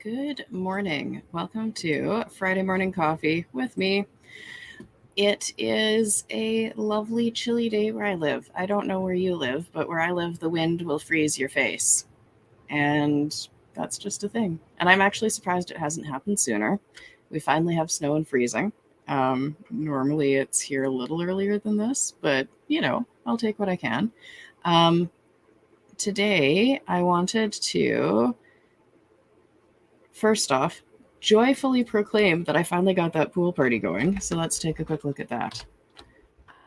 Good morning. Welcome to Friday Morning Coffee with me. It is a lovely chilly day where I live. I don't know where you live, but where I live, the wind will freeze your face. And that's just a thing. And I'm actually surprised it hasn't happened sooner. We finally have snow and freezing. Normally it's here a little earlier than this, but I'll take what I can. Today I wanted to first off, joyfully proclaim that I finally got that pool party going. So let's take a quick look at that.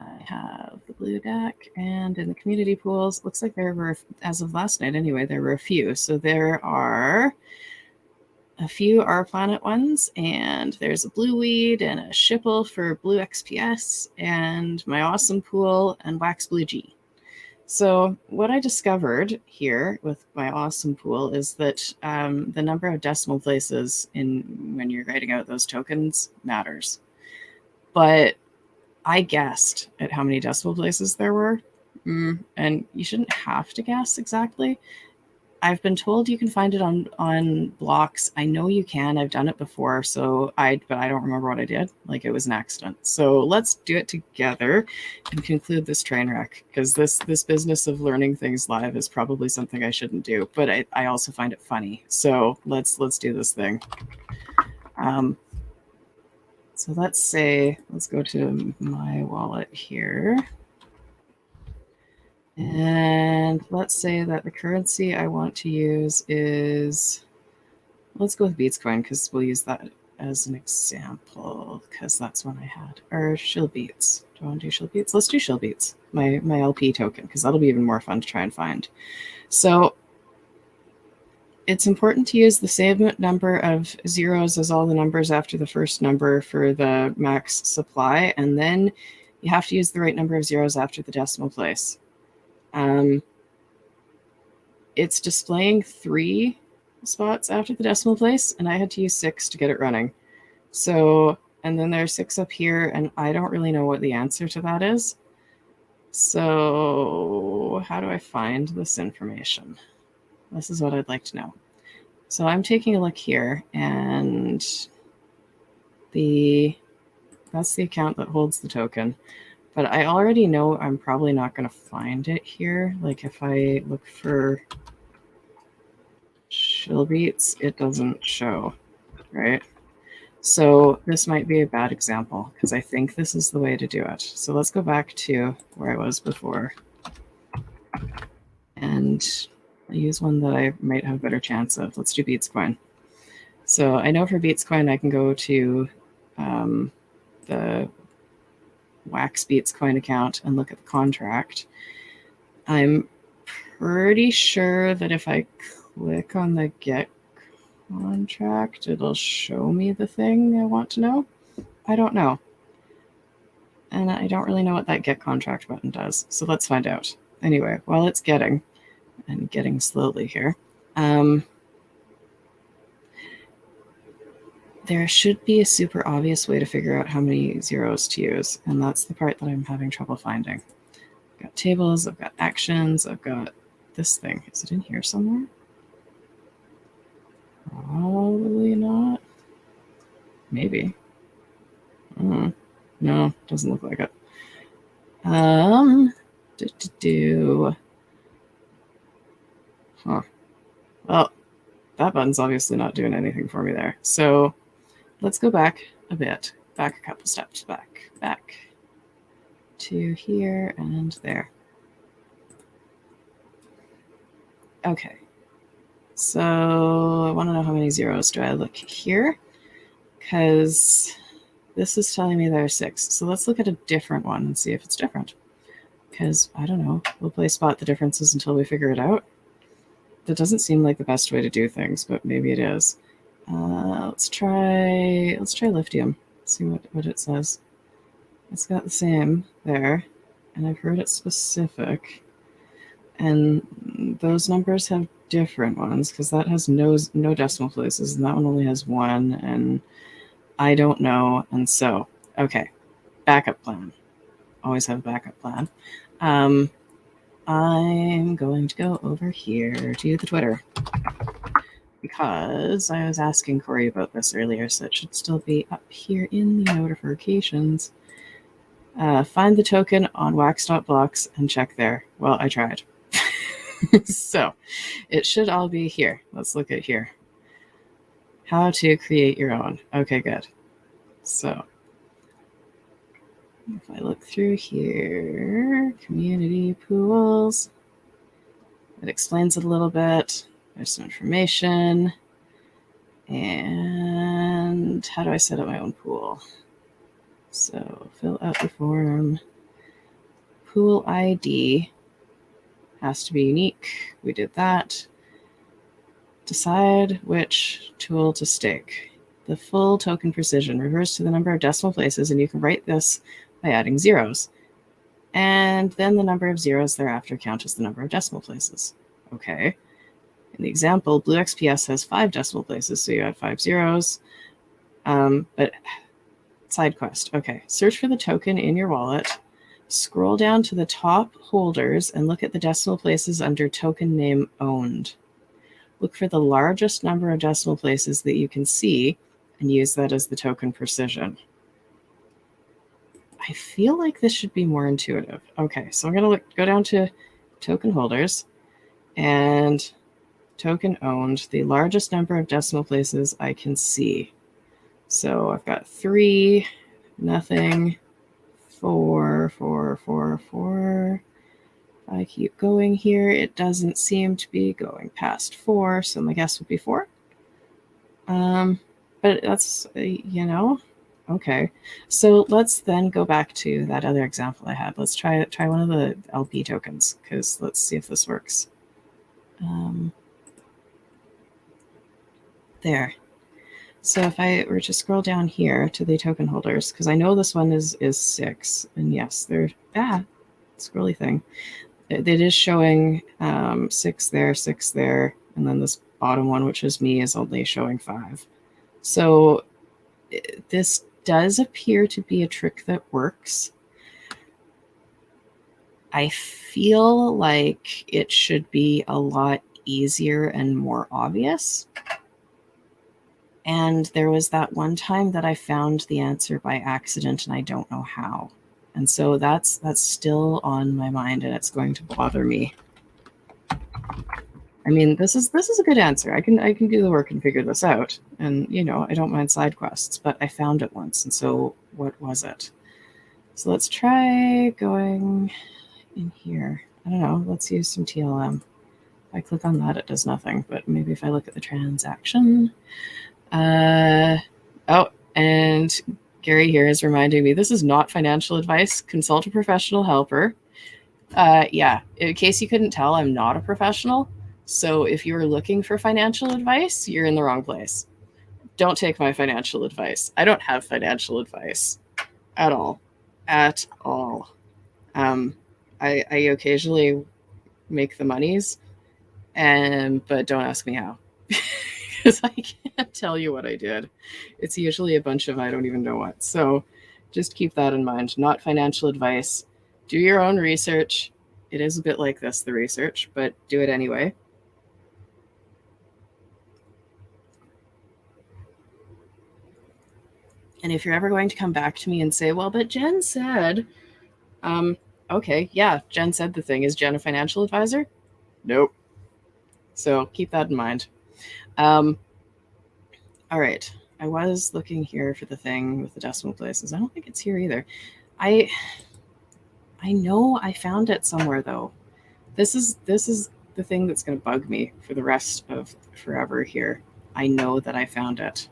I have the blue deck, and in the community pools, looks like there were, as of last night anyway, there were a few. So there are a few Our Planet ones, and there's a blue weed and a shipple for blue XPS, and my awesome pool and wax blue G. So what I discovered here with my awesome pool is that the number of decimal places when you're writing out those tokens matters. But I guessed at how many decimal places there were, and you shouldn't have to guess exactly. I've been told you can find it on blocks. I know you can. I've done it before, but I don't remember what I did. Like, it was an accident. So let's do it together and conclude this train wreck, because this business of learning things live is probably something I shouldn't do, but I also find it funny. So let's do this thing. So let's go to my wallet here. And let's say that the currency I want to use is, let's go with Beatscoin, because we'll use that as an example, because that's one I had. Or Shill Beats. Do I want to do Shill Beats? Let's do Shill Beats, my LP token, because that'll be even more fun to try and find. So it's important to use the same number of zeros as all the numbers after the first number for the max supply, and then you have to use the right number of zeros after the decimal place. It's displaying 3 spots after the decimal place, and I had to use 6 to get it running. So, and then there's 6 up here, and I don't really know what the answer to that is. So how do I find this information? This is what I'd like to know. So I'm taking a look here, and that's the account that holds the token. But I already know I'm probably not going to find it here. Like, if I look for Shill Beats, it doesn't show, right? So this might be a bad example, because I think this is the way to do it. So let's go back to where I was before. And I use one that I might have a better chance of. Let's do Beatscoin. So I know for Beatscoin, I can go to the Wax Beatscoin account and look at the contract. I'm pretty sure that if I click on the get contract, it'll show me the thing I want to know. I don't know. And I don't really know what that get contract button does. So let's find out. Anyway, while it's getting slowly here, there should be a super obvious way to figure out how many zeros to use, and that's the part that I'm having trouble finding. I've got tables, I've got actions, I've got this thing. Is it in here somewhere? Probably not. Maybe. No, doesn't look like it. Well, that button's obviously not doing anything for me there. So let's go back a bit, back a couple steps, back to here and there. Okay, so I want to know how many zeros. Do I look here? Because this is telling me there are 6. So let's look at a different one and see if it's different. Because, I don't know, we'll play spot the differences until we figure it out. That doesn't seem like the best way to do things, but maybe it is. Let's try lithium. See what it says. It's got the same there, and I've heard it's specific. And those numbers have different ones, because that has no decimal places, and that one only has 1, and I don't know. And so, okay, backup plan. Always have a backup plan. I'm going to go over here to the Twitter. because I was asking Corey about this earlier, so it should still be up here in the notifications. Find the token on wax.blocks and check there. Well, I tried. So it should all be here. Let's look at here. How to create your own. Okay, good. So if I look through here, community pools, it explains it a little bit. There's some information. And how do I set up my own pool? So fill out the form. Pool ID has to be unique. We did that. Decide which tool to stake. The full token precision refers to the number of decimal places, and you can write this by adding zeros. And then the number of zeros thereafter count as the number of decimal places. Okay. In the example, Blue XPS has 5 decimal places, so you add 5 zeros. But side quest. Okay. Search for the token in your wallet. Scroll down to the top holders and look at the decimal places under token name owned. Look for the largest number of decimal places that you can see and use that as the token precision. I feel like this should be more intuitive. Okay, so I'm going to go down to token holders and token owned, the largest number of decimal places I can see. So I've got 3, nothing, 4, 4, 4, 4. I keep going here. It doesn't seem to be going past 4, so my guess would be 4. But that's, okay. So let's then go back to that other example I had. Let's try one of the LP tokens, because let's see if this works. There. So if I were to scroll down here to the token holders, because I know this one is 6, and yes, they're scrolly thing. It is showing 6 there, 6 there, and then this bottom one, which is me, is only showing 5. So this does appear to be a trick that works. I feel like it should be a lot easier and more obvious. And there was that one time that I found the answer by accident, and I don't know how. And so that's still on my mind, and it's going to bother me. I mean, this is a good answer. I can do the work and figure this out. And I don't mind side quests, but I found it once, and so what was it? So let's try going in here. I don't know. Let's use some TLM. If I click on that, it does nothing. But maybe if I look at the transaction. Oh, and Gary here is reminding me, this is not financial advice. Consult a professional helper. Yeah, in case you couldn't tell, I'm not a professional. So if you're looking for financial advice, you're in the wrong place. Don't take my financial advice. I don't have financial advice at all. At all. I occasionally make the monies, but don't ask me how. Because I can't tell you what I did. It's usually a bunch of I don't even know what. So just keep that in mind. Not financial advice. Do your own research. It is a bit like this, the research, but do it anyway. And if you're ever going to come back to me and say, well, but Jen said, okay, yeah, Jen said the thing. Is Jen a financial advisor? Nope. So keep that in mind. All right. I was looking here for the thing with the decimal places. I don't think it's here either. I know I found it somewhere though. This is the thing that's going to bug me for the rest of forever here. I know that I found it.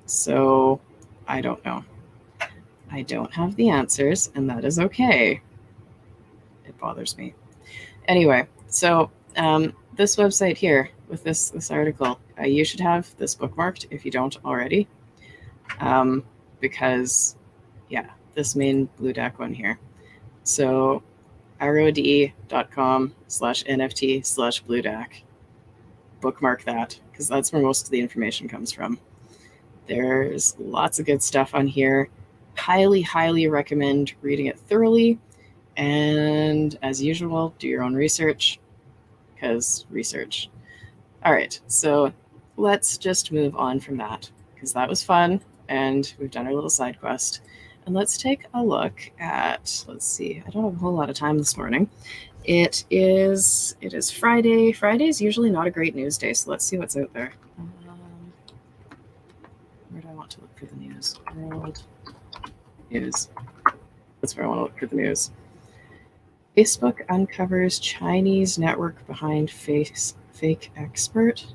So I don't know. I don't have the answers, and that is okay. It bothers me. Anyway, so this website here with this article, you should have this bookmarked if you don't already, because, yeah, this main Bluedac one here. So rod.com/NFT/Bluedac. Bookmark that, because that's where most of the information comes from. There's lots of good stuff on here. Highly, highly recommend reading it thoroughly. And as usual, do your own research. because research. All right, so let's just move on from that because that was fun and we've done our little side quest. And let's take a look at, let's see, I don't have a whole lot of time this morning. It is Friday. Friday is usually not a great news day, so let's see what's out there. Where do I want to look for the news? World news. That's where I want to look for the news. Facebook uncovers Chinese network behind fake expert.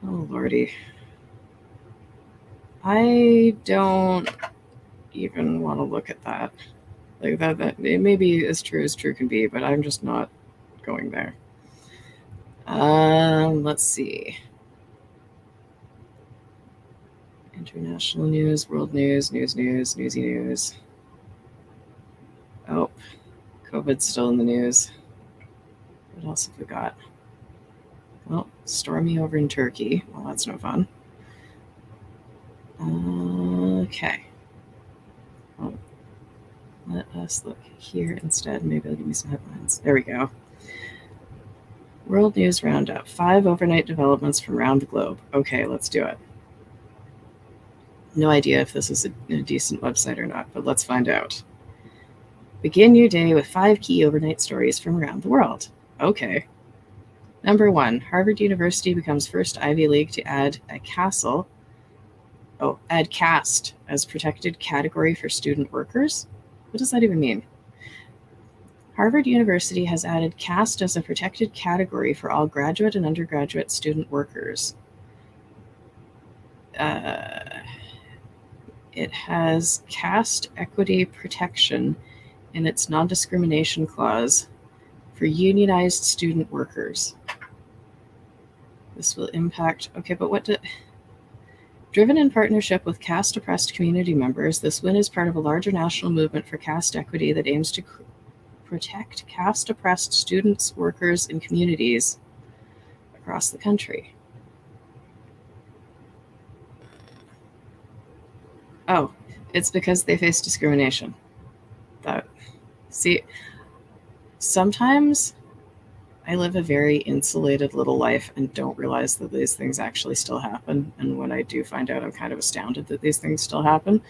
Oh, Lordy. I don't even want to look at that. Like that it may be as true can be, but I'm just not going there. Let's see. International news, world news, newsy news. Oh, COVID's still in the news. What else have we got? Well, stormy over in Turkey. Well, that's no fun. Okay. Well, let us look here instead. Maybe I'll give you some headlines. There we go. World News Roundup. 5 overnight developments from around the globe. Okay, let's do it. No idea if this is a decent website or not, but let's find out. Begin your day with 5 key overnight stories from around the world. Okay. Number 1, Harvard University becomes first Ivy League to add add caste as protected category for student workers? What does that even mean? Harvard University has added caste as a protected category for all graduate and undergraduate student workers. It has caste equity protection in its non-discrimination clause for unionized student workers. This will impact, okay, but driven in partnership with caste-oppressed community members, this win is part of a larger national movement for caste equity that aims to protect caste-oppressed students, workers, and communities across the country. Oh, it's because they face discrimination. See, sometimes I live a very insulated little life and don't realize that these things actually still happen. And when I do find out, I'm kind of astounded that these things still happen.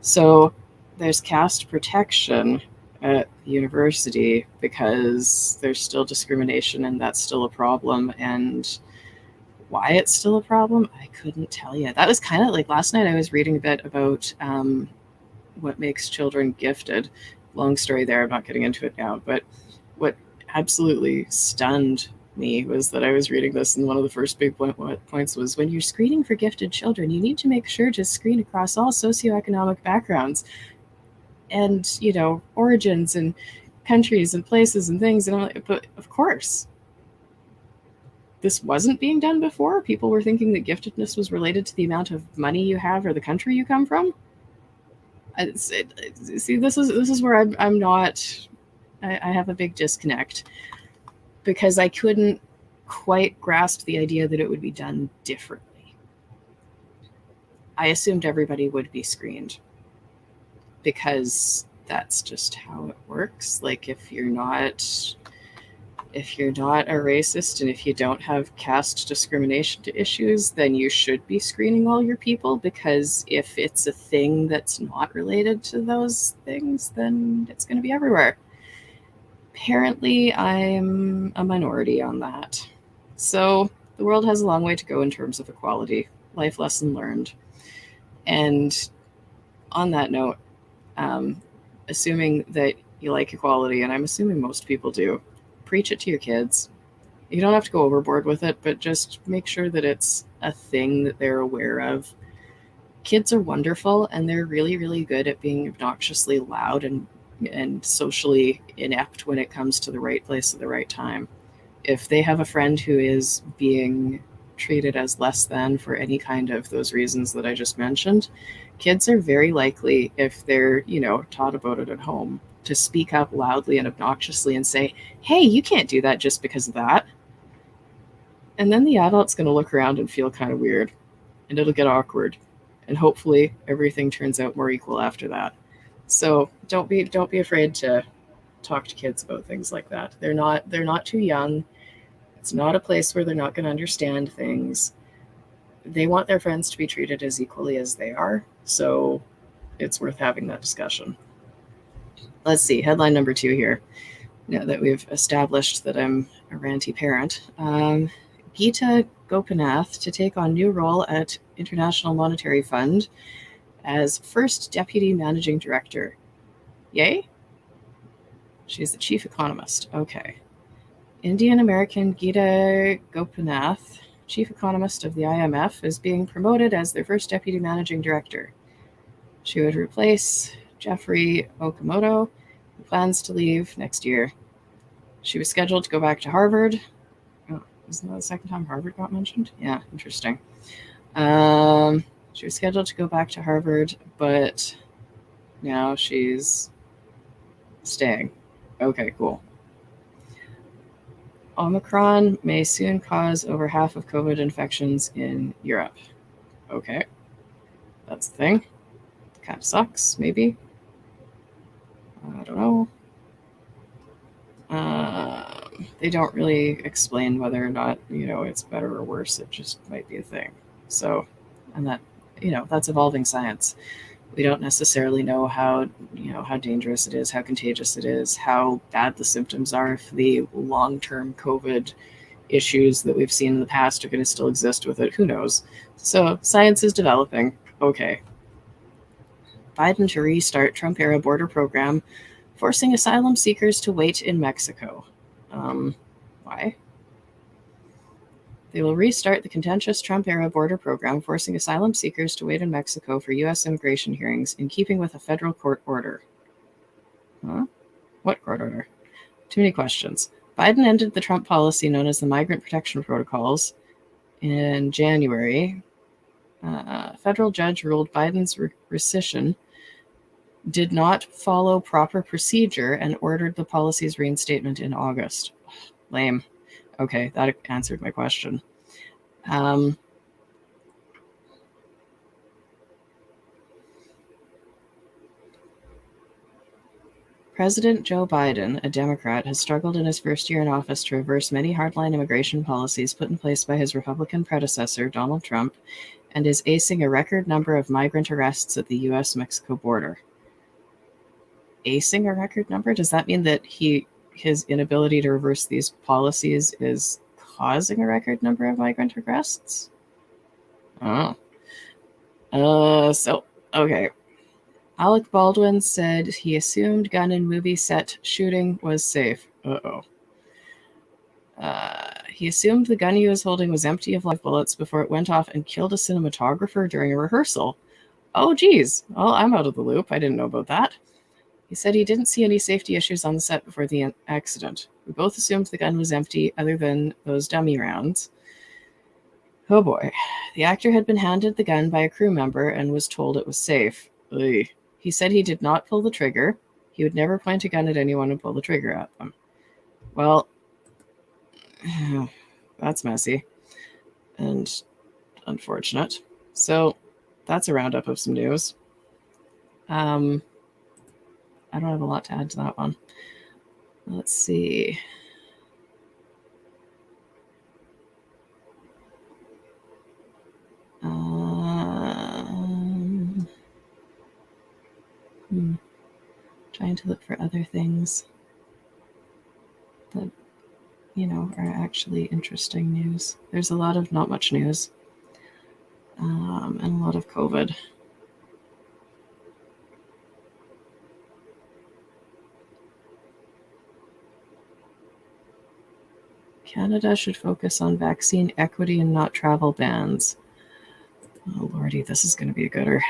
So there's caste protection at the university because there's still discrimination and that's still a problem. And why it's still a problem, I couldn't tell you. That was kind of like last night I was reading a bit about what makes children gifted. Long story there, I'm not getting into it now, but what absolutely stunned me was that I was reading this, and one of the first big points was, when you're screening for gifted children, you need to make sure to screen across all socioeconomic backgrounds and, origins and countries and places and things. And I'm like, but of course, this wasn't being done before. People were thinking that giftedness was related to the amount of money you have or the country you come from. See, this is where I'm not. I have a big disconnect because I couldn't quite grasp the idea that it would be done differently. I assumed everybody would be screened because that's just how it works. Like if you're not a racist and if you don't have caste discrimination issues, then you should be screening all your people, because if it's a thing that's not related to those things, then it's going to be everywhere. Apparently, I'm a minority on that. So the world has a long way to go in terms of equality. Life lesson learned. And on that note, assuming that you like equality, and I'm assuming most people do, preach it to your kids. You don't have to go overboard with it, but just make sure that it's a thing that they're aware of. Kids are wonderful, and they're really, really good at being obnoxiously loud and socially inept when it comes to the right place at the right time. If they have a friend who is being treated as less than for any kind of those reasons that I just mentioned, kids are very likely, if they're, taught about it at home, to speak up loudly and obnoxiously and say, hey, you can't do that just because of that. And then the adult's going to look around and feel kind of weird, and it'll get awkward. And hopefully everything turns out more equal after that. So don't be afraid to talk to kids about things like that. They're not too young. It's not a place where they're not going to understand things. They want their friends to be treated as equally as they are. So it's worth having that discussion. Let's see, headline number 2 here. Now that we've established that I'm a ranty parent. Geeta Gopinath to take on new role at International Monetary Fund as first Deputy Managing Director. Yay? She's the Chief Economist. Okay. Indian-American Geeta Gopinath, Chief Economist of the IMF, is being promoted as their first Deputy Managing Director. She would replace Jeffrey Okamoto, who plans to leave next year. She was scheduled to go back to Harvard. Oh, isn't that the second time Harvard got mentioned? Yeah, interesting. She was scheduled to go back to Harvard, but now she's staying. Okay, cool. Omicron may soon cause over half of COVID infections in Europe. Okay, that's the thing. Kind of sucks, maybe. I don't know. They don't really explain whether or not, it's better or worse. It just might be a thing. So, and that, that's evolving science. We don't necessarily know how dangerous it is, how contagious it is, how bad the symptoms are, if the long-term COVID issues that we've seen in the past are going to still exist with it. Who knows? So science is developing. Okay. Biden to restart Trump-era border program, forcing asylum seekers to wait in Mexico. Why? They will restart the contentious Trump-era border program, forcing asylum seekers to wait in Mexico for U.S. immigration hearings in keeping with a federal court order. Huh? What court order? Too many questions. Biden ended the Trump policy known as the Migrant Protection Protocols in January. A federal judge ruled Biden's rescission did not follow proper procedure and ordered the policy's reinstatement in August. Lame. Okay, that answered my question. President Joe Biden, a Democrat, has struggled in his first year in office to reverse many hardline immigration policies put in place by his Republican predecessor, Donald Trump, and is acing a record number of migrant arrests at the U.S.-Mexico border. Acing a record number? Does that mean that his inability to reverse these policies is causing a record number of migrant arrests? Oh. Okay. Alec Baldwin said he assumed gun in movie set shooting was safe. He assumed the gun he was holding was empty of live bullets before it went off and killed a cinematographer during a rehearsal. Oh, geez. Well, I'm out of the loop. I didn't know about that. He said he didn't see any safety issues on the set before the accident. We both assumed the gun was empty, other than those dummy rounds. Oh boy. The actor had been handed the gun by a crew member and was told it was safe. Ugh. He said he did not pull the trigger. He would never point a gun at anyone and pull the trigger at them. Well, that's messy and unfortunate. So that's a roundup of some news. I don't have a lot to add to that one. Let's see. Trying to look for other things that, are actually interesting news. There's a lot of not much news, and a lot of COVID. Canada should focus on vaccine equity and not travel bans. Oh, lordy, this is going to be a gooder.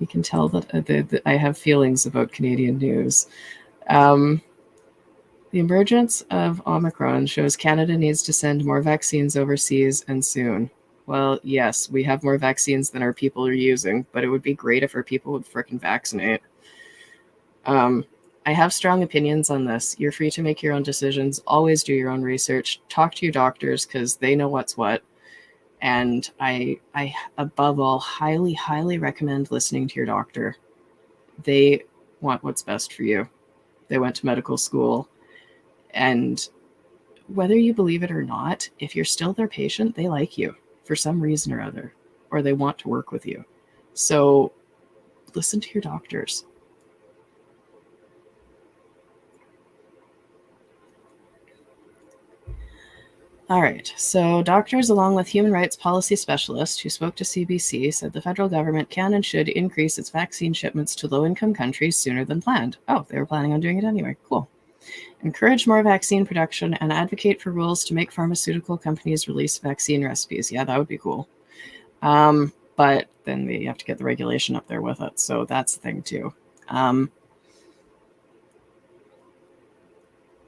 You can tell that I have feelings about Canadian news. The emergence of Omicron shows Canada needs to send more vaccines overseas and soon. Well, yes, we have more vaccines than our people are using, but it would be great if our people would frickin' vaccinate. I have strong opinions on this. You're free to make your own decisions. Always do your own research. Talk to your doctors because they know what's what. And I above all, highly, highly recommend listening to your doctor. They want what's best for you. They went to medical school, and whether you believe it or not, if you're still their patient, they like you for some reason or other, or they want to work with you. So listen to your doctors. All right, so doctors, along with human rights policy specialists who spoke to CBC, said the federal government can and should increase its vaccine shipments to low-income countries sooner than planned. Oh, they were planning on doing it anyway. Cool. Encourage more vaccine production and advocate for rules to make pharmaceutical companies release vaccine recipes. Yeah, that would be cool. But then you have to get the regulation up there with it. So that's the thing too.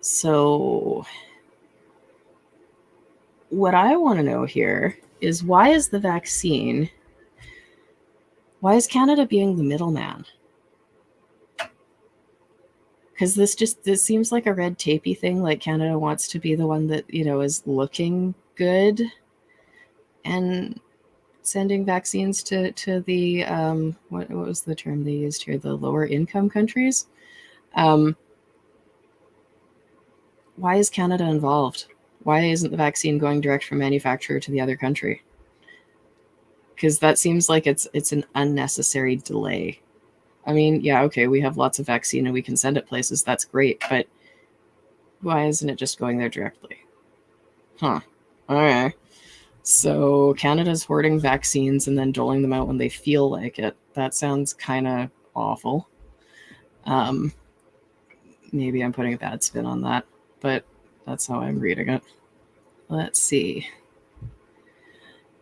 So what I want to know here is, why is Canada being the middleman? Because this seems like a red tapey thing. Like Canada wants to be the one that, is looking good and sending vaccines to the what was the term they used here? The lower income countries. Why is Canada involved? Why isn't the vaccine going direct from manufacturer to the other country? Because that seems like it's an unnecessary delay. I mean, yeah, okay, we have lots of vaccine and we can send it places. That's great, but why isn't it just going there directly? Huh. All right. So Canada's hoarding vaccines and then doling them out when they feel like it. That sounds kind of awful. Maybe I'm putting a bad spin on that, but that's how I'm reading it. Let's see.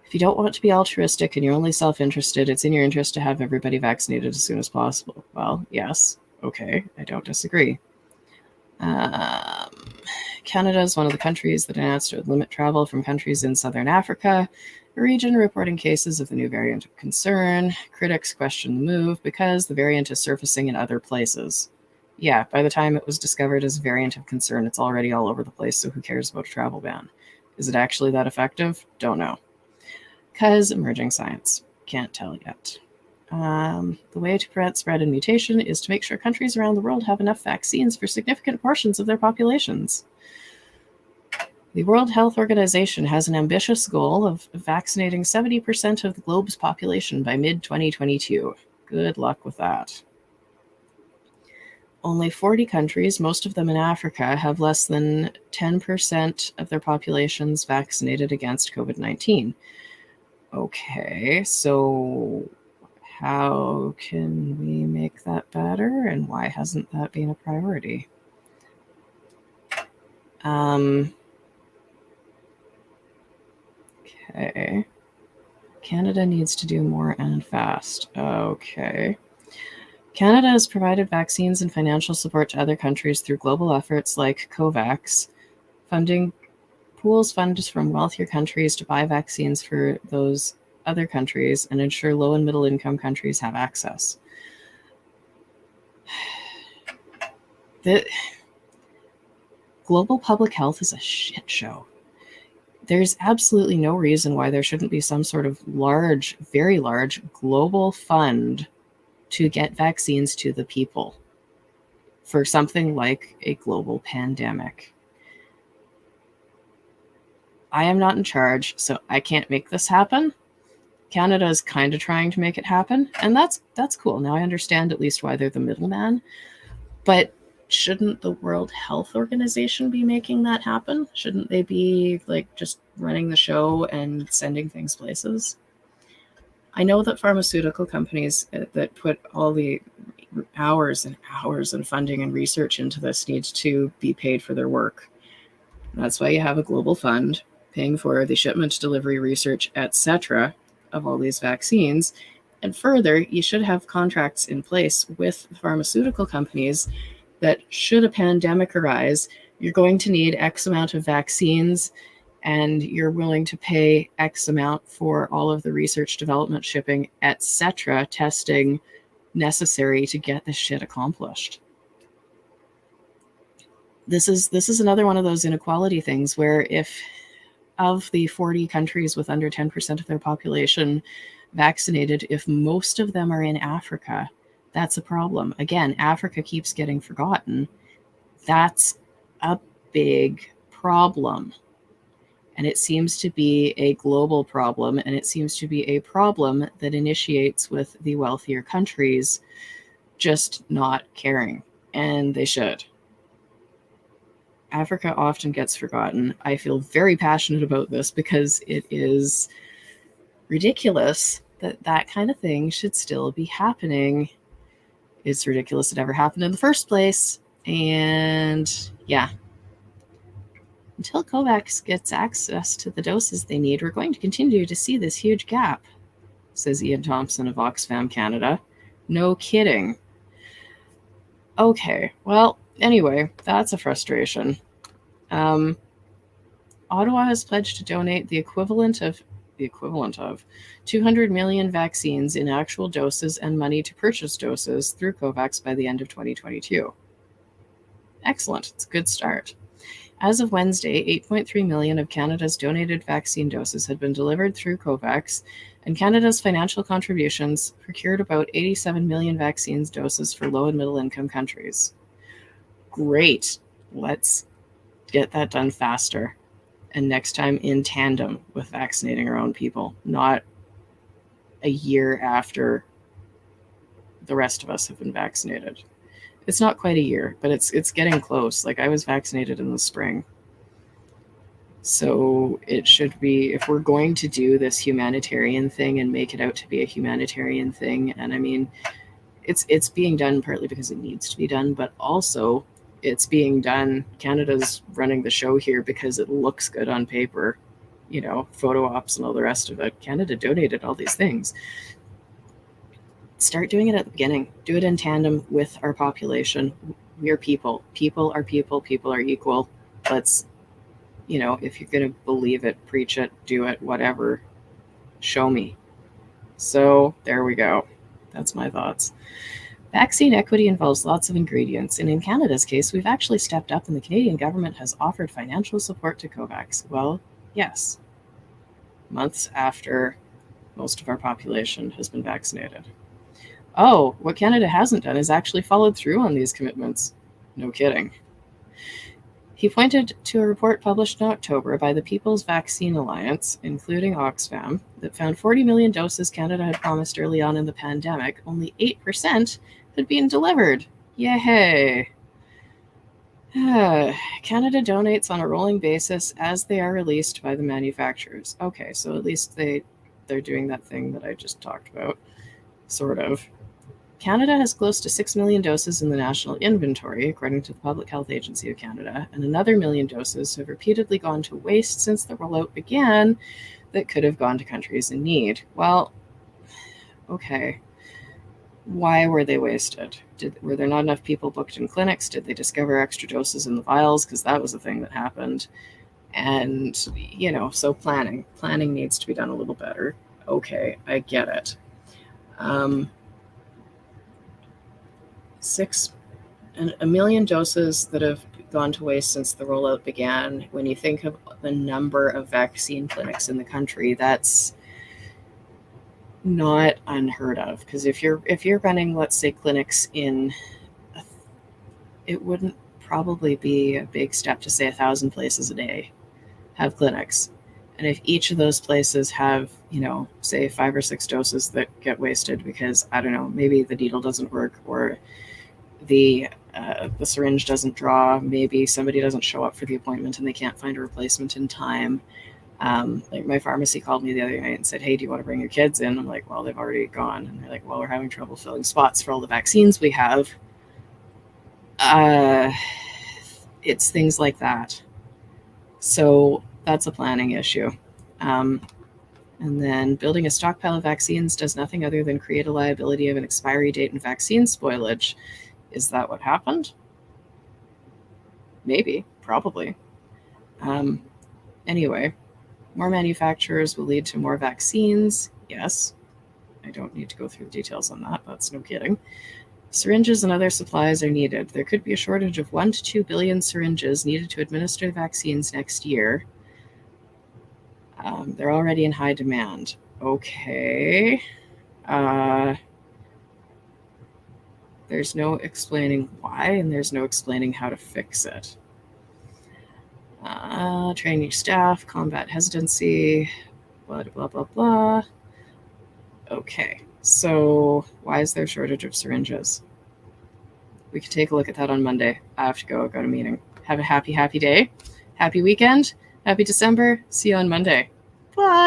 If you don't want to be altruistic and you're only self-interested, it's in your interest to have everybody vaccinated as soon as possible. Well, yes. Okay, I don't disagree. Canada is one of the countries that announced to limit travel from countries in southern Africa, a region reporting cases of the new variant of concern. Critics question the move because the variant is surfacing in other places. Yeah, by the time it was discovered as a variant of concern, it's already all over the place, so who cares about a travel ban? Is it actually that effective? Don't know. Because emerging science. Can't tell yet. The way to prevent spread and mutation is to make sure countries around the world have enough vaccines for significant portions of their populations. The World Health Organization has an ambitious goal of vaccinating 70% of the globe's population by mid-2022. Good luck with that. Only 40 countries, most of them in Africa, have less than 10% of their populations vaccinated against COVID-19. Okay, so how can we make that better, and why hasn't that been a priority? Okay. Canada needs to do more and fast. Okay. Canada has provided vaccines and financial support to other countries through global efforts like COVAX. Funding pools funds from wealthier countries to buy vaccines for those other countries and ensure low and middle income countries have access. The global public health is a shit show. There's absolutely no reason why there shouldn't be some sort of large, very large global fund to get vaccines to the people for something like a global pandemic. I am not in charge, so I can't make this happen. Canada is kind of trying to make it happen, and that's cool. Now I understand at least why they're the middleman. But shouldn't the World Health Organization be making that happen? Shouldn't they be like just running the show and sending things places? I know that pharmaceutical companies that put all the hours and hours and funding and research into this need to be paid for their work. That's why you have a global fund paying for the shipment, delivery, research, etc. of all these vaccines. And further, you should have contracts in place with pharmaceutical companies that should a pandemic arise, you're going to need X amount of vaccines, and you're willing to pay X amount for all of the research, development, shipping, etc., testing necessary to get this shit accomplished. This is another one of those inequality things where if of the 40 countries with under 10% of their population vaccinated, if most of them are in Africa, That's a problem. Again, Africa keeps getting forgotten. That's a big problem. And it seems to be a global problem, and it seems to be a problem that initiates with the wealthier countries just not caring, and they should. Africa often gets forgotten. I feel very passionate about this because it is ridiculous that that kind of thing should still be happening. It's ridiculous it ever happened in the first place. And yeah, until COVAX gets access to the doses they need, we're going to continue to see this huge gap, says Ian Thompson of Oxfam Canada. No kidding. Okay, well, anyway, that's a frustration. Ottawa has pledged to donate the equivalent of 200 million vaccines in actual doses and money to purchase doses through COVAX by the end of 2022. Excellent. It's a good start. As of Wednesday, 8.3 million of Canada's donated vaccine doses had been delivered through COVAX, and Canada's financial contributions procured about 87 million vaccines doses for low and middle income countries. Great. Let's get that done faster. And next time in tandem with vaccinating our own people, not a year after the rest of us have been vaccinated. It's not quite a year, but it's getting close. Like, I was vaccinated in the spring. So it should be, if we're going to do this humanitarian thing and make it out to be a humanitarian thing, and I mean, it's being done partly because it needs to be done, but also it's being done, Canada's running the show here because it looks good on paper, you know, photo ops and all the rest of it. Canada donated all these things. Start doing it at the beginning. Do it in tandem with our population. We're people. People are people. People are equal. Let's, you know, if you're going to believe it, preach it, do it, whatever, show me. So there we go. That's my thoughts. Vaccine equity involves lots of ingredients, and in Canada's case, we've actually stepped up and the Canadian government has offered financial support to COVAX. Well, yes, months after most of our population has been vaccinated. Oh, what Canada hasn't done is actually followed through on these commitments. No kidding. He pointed to a report published in October by the People's Vaccine Alliance, including Oxfam, that found 40 million doses Canada had promised early on in the pandemic. Only 8% had been delivered. Yay! Canada donates on a rolling basis as they are released by the manufacturers. Okay, so at least they're doing that thing that I just talked about, sort of. Canada has close to 6 million doses in the national inventory, according to the Public Health Agency of Canada, and another million doses have repeatedly gone to waste since the rollout began that could have gone to countries in need. Well, okay. Why were they wasted? Were there not enough people booked in clinics? Did they discover extra doses in the vials? Because that was a thing that happened. And, you know, so planning needs to be done a little better. Okay, I get it. 1 million doses that have gone to waste since the rollout began. When you think of the number of vaccine clinics in the country, that's not unheard of. Because if you're running, let's say, clinics in, it wouldn't probably be a big step to say 1,000 places a day have clinics. And if each of those places have, you know, say 5 or 6 doses that get wasted because, I don't know, maybe the needle doesn't work or the syringe doesn't draw, maybe somebody doesn't show up for the appointment and they can't find a replacement in time. Like my pharmacy called me the other night and said, hey, do you want to bring your kids in? I'm like, well, they've already gone. And they're like, well, we're having trouble filling spots for all the vaccines we have. It's things like that. So that's a planning issue. And then building a stockpile of vaccines does nothing other than create a liability of an expiry date and vaccine spoilage. Is that what happened? Maybe, probably. Anyway, more manufacturers will lead to more vaccines. Yes. I don't need to go through the details on that. That's no kidding. Syringes and other supplies are needed. There could be a shortage of 1 to 2 billion syringes needed to administer vaccines next year. They're already in high demand. Okay. There's no explaining why, and there's no explaining how to fix it. Train your staff, combat hesitancy, blah, blah, blah, blah. Okay, so why is there a shortage of syringes? We can take a look at that on Monday. I have to go. I've got a meeting. Have a happy day. Happy weekend. Happy December. See you on Monday. Bye.